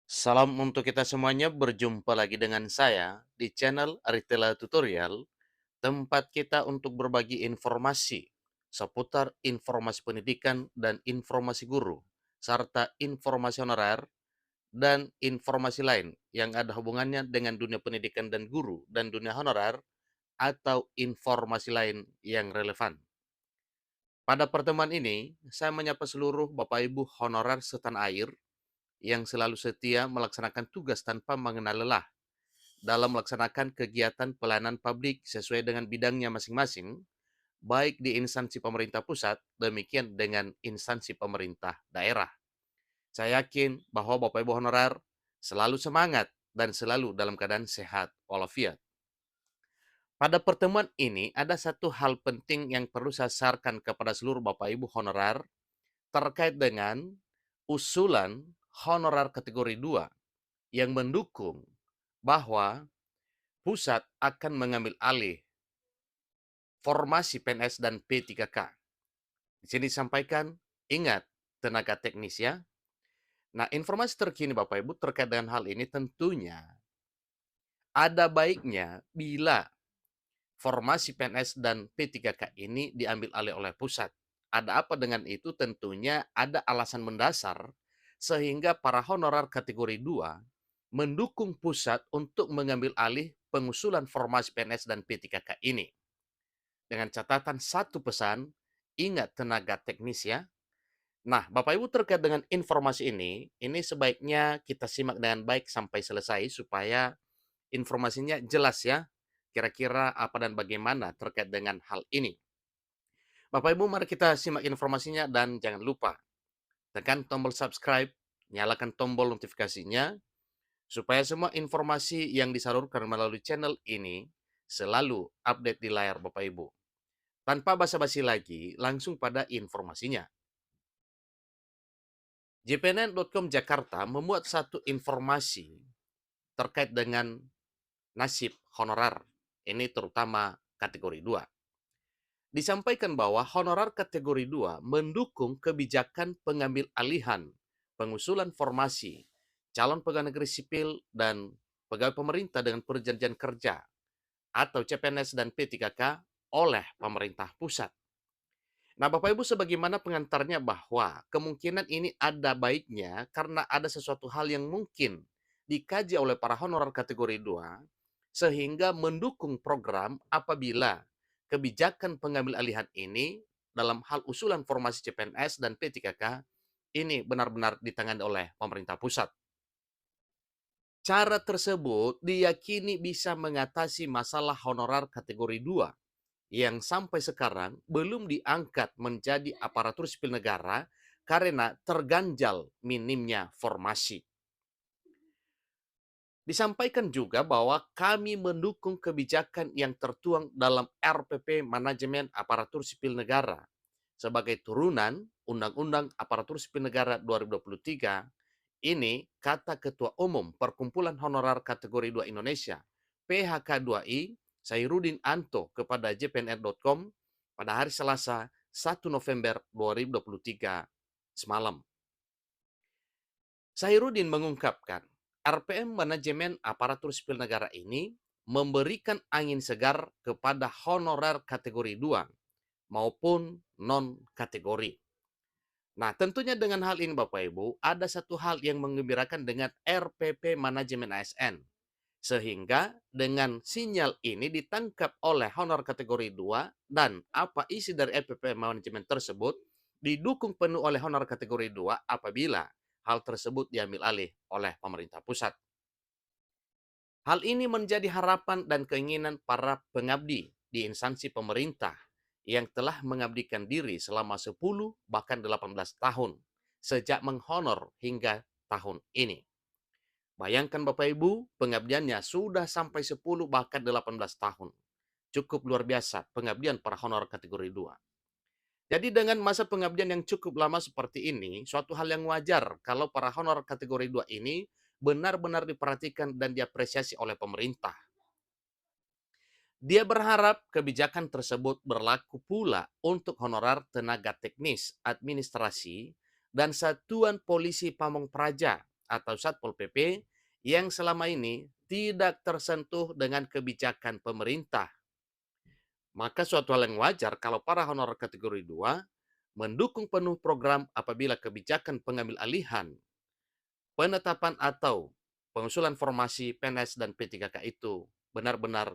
Salam untuk kita semuanya, berjumpa lagi dengan saya di channel Aritela Tutorial, tempat kita untuk berbagi informasi seputar informasi pendidikan dan informasi guru, serta informasi honorer dan informasi lain yang ada hubungannya dengan dunia pendidikan dan guru dan dunia honorer atau informasi lain yang relevan. Pada pertemuan ini, saya menyapa seluruh Bapak Ibu honorer setanah air yang selalu setia melaksanakan tugas tanpa mengenal lelah dalam melaksanakan kegiatan pelayanan publik sesuai dengan bidangnya masing-masing, baik di instansi pemerintah pusat, demikian dengan instansi pemerintah daerah. Saya yakin bahwa Bapak Ibu honorer selalu semangat dan selalu dalam keadaan sehat walafiat. Pada pertemuan ini ada satu hal penting yang perlu saya sarankan kepada seluruh Bapak Ibu honorer terkait dengan usulan honorer kategori 2 yang mendukung bahwa pusat akan mengambil alih formasi PNS dan P3K. Di sini disampaikan, ingat tenaga teknis ya. Nah, informasi terkini Bapak Ibu terkait dengan hal ini tentunya ada baiknya bila formasi PNS dan P3K ini diambil alih oleh pusat. Ada apa dengan itu? Tentunya ada alasan mendasar sehingga para honorer kategori 2 mendukung pusat untuk mengambil alih pengusulan formasi PNS dan P3K ini. Dengan catatan satu pesan, ingat tenaga teknis ya. Nah, Bapak Ibu terkait dengan informasi ini sebaiknya kita simak dengan baik sampai selesai supaya informasinya jelas ya. Kira-kira apa dan bagaimana terkait dengan hal ini. Bapak Ibu mari kita simak informasinya dan jangan lupa tekan tombol subscribe, nyalakan tombol notifikasinya supaya semua informasi yang disalurkan melalui channel ini selalu update di layar Bapak Ibu. Tanpa basa-basi lagi, langsung pada informasinya. JPNN.com Jakarta memuat satu informasi terkait dengan nasib honorer. Ini terutama kategori 2. Disampaikan bahwa honorer kategori 2 mendukung kebijakan pengambil alihan pengusulan formasi calon pegawai negeri sipil dan pegawai pemerintah dengan perjanjian kerja atau CPNS dan P3K oleh pemerintah pusat. Nah, Bapak Ibu sebagaimana pengantarnya bahwa kemungkinan ini ada baiknya karena ada sesuatu hal yang mungkin dikaji oleh para honorer kategori 2 sehingga mendukung program apabila kebijakan pengambil alihan ini dalam hal usulan formasi CPNS dan P3K ini benar-benar ditangani oleh pemerintah pusat. Cara tersebut diyakini bisa mengatasi masalah honorer kategori 2 yang sampai sekarang belum diangkat menjadi aparatur sipil negara karena terganjal minimnya formasi. Disampaikan juga bahwa kami mendukung kebijakan yang tertuang dalam RPP Manajemen Aparatur Sipil Negara sebagai turunan Undang-Undang Aparatur Sipil Negara 2023. Ini kata Ketua Umum Perkumpulan Honorer Kategori 2 Indonesia, PHK2I, Sairudin Anto kepada JPNR.com pada hari Selasa 1 November 2023 semalam. Sairudin mengungkapkan, RPM Manajemen Aparatur Sipil Negara ini memberikan angin segar kepada honorer kategori 2 maupun non-kategori. Nah, tentunya dengan hal ini Bapak Ibu, ada satu hal yang menggembirakan dengan RPP Manajemen ASN. Sehingga dengan sinyal ini ditangkap oleh honor kategori 2 dan apa isi dari RPP Manajemen tersebut didukung penuh oleh honor kategori 2 apabila hal tersebut diambil alih oleh pemerintah pusat. Hal ini menjadi harapan dan keinginan para pengabdi di instansi pemerintah yang telah mengabdikan diri selama 10 bahkan 18 tahun sejak menghonor hingga tahun ini. Bayangkan Bapak Ibu, pengabdiannya sudah sampai 10 bahkan 18 tahun. Cukup luar biasa pengabdian para honor kategori 2. Jadi dengan masa pengabdian yang cukup lama seperti ini, suatu hal yang wajar kalau para honor kategori 2 ini benar-benar diperhatikan dan diapresiasi oleh pemerintah. Dia berharap kebijakan tersebut berlaku pula untuk honorer tenaga teknis, administrasi, dan satuan polisi Pamong Praja atau Satpol PP yang selama ini tidak tersentuh dengan kebijakan pemerintah. Maka suatu hal yang wajar kalau para honorer kategori 2 mendukung penuh program apabila kebijakan pengambil alihan, penetapan atau pengusulan formasi PNS dan P3K itu benar-benar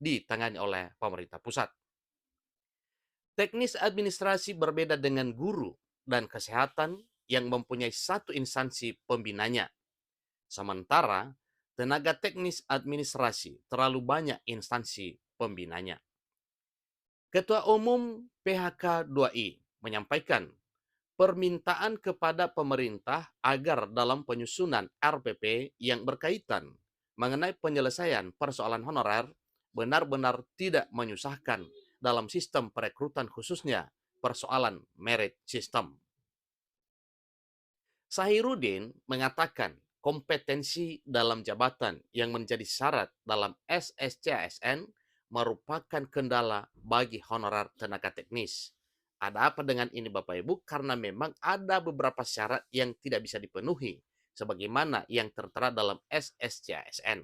ditangani oleh pemerintah pusat. Teknis administrasi berbeda dengan guru dan kesehatan yang mempunyai satu instansi pembinanya. Sementara tenaga teknis administrasi terlalu banyak instansi pembinanya. Ketua Umum PHK 2I menyampaikan permintaan kepada pemerintah agar dalam penyusunan RPP yang berkaitan mengenai penyelesaian persoalan honorer benar-benar tidak menyusahkan dalam sistem perekrutan, khususnya persoalan merit system. Sahirudin mengatakan kompetensi dalam jabatan yang menjadi syarat dalam SSCASN merupakan kendala bagi honorer tenaga teknis. Ada apa dengan ini Bapak Ibu? Karena memang ada beberapa syarat yang tidak bisa dipenuhi sebagaimana yang tertera dalam SSCASN.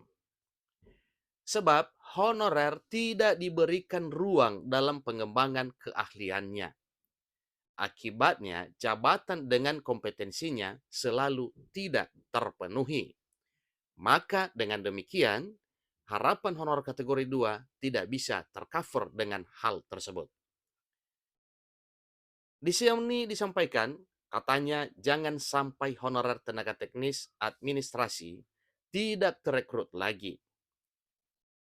Sebab honorer tidak diberikan ruang dalam pengembangan keahliannya. Akibatnya, jabatan dengan kompetensinya selalu tidak terpenuhi. Maka dengan demikian, harapan honor kategori 2 tidak bisa tercover dengan hal tersebut. Di sini disampaikan, katanya jangan sampai honorer tenaga teknis administrasi tidak terekrut lagi.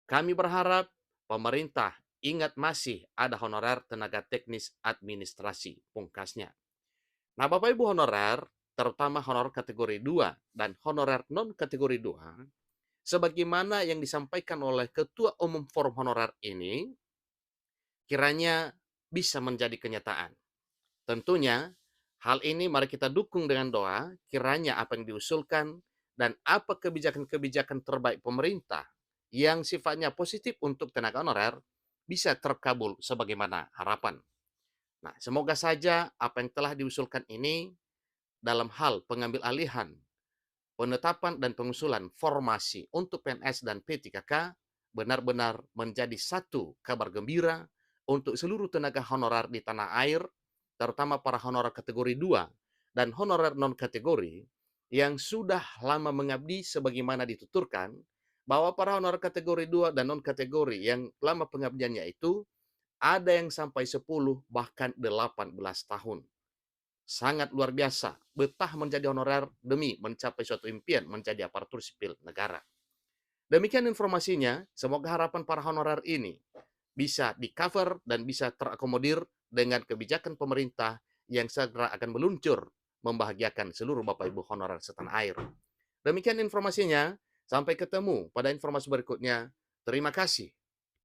Kami berharap pemerintah ingat masih ada honorer tenaga teknis administrasi, pungkasnya. Nah, Bapak Ibu honorer, terutama honorer kategori 2 dan honorer non kategori 2, sebagaimana yang disampaikan oleh Ketua Umum Forum Honorer ini, kiranya bisa menjadi kenyataan. Tentunya, hal ini mari kita dukung dengan doa, kiranya apa yang diusulkan dan apa kebijakan-kebijakan terbaik pemerintah yang sifatnya positif untuk tenaga honorer bisa terkabul sebagaimana harapan. Nah, semoga saja apa yang telah diusulkan ini dalam hal pengambil alihan, penetapan dan pengusulan formasi untuk PNS dan P3K benar-benar menjadi satu kabar gembira untuk seluruh tenaga honorer di tanah air, terutama para honorer kategori 2 dan honorer non-kategori yang sudah lama mengabdi sebagaimana dituturkan bahwa para honorer kategori 2 dan non-kategori yang lama pengabdiannya itu ada yang sampai 10 bahkan 18 tahun. Sangat luar biasa, betah menjadi honorer demi mencapai suatu impian menjadi aparatur sipil negara. Demikian informasinya, semoga harapan para honorer ini bisa di-cover dan bisa terakomodir dengan kebijakan pemerintah yang segera akan meluncur membahagiakan seluruh Bapak Ibu honorer setanah air. Demikian informasinya, sampai ketemu pada informasi berikutnya. Terima kasih.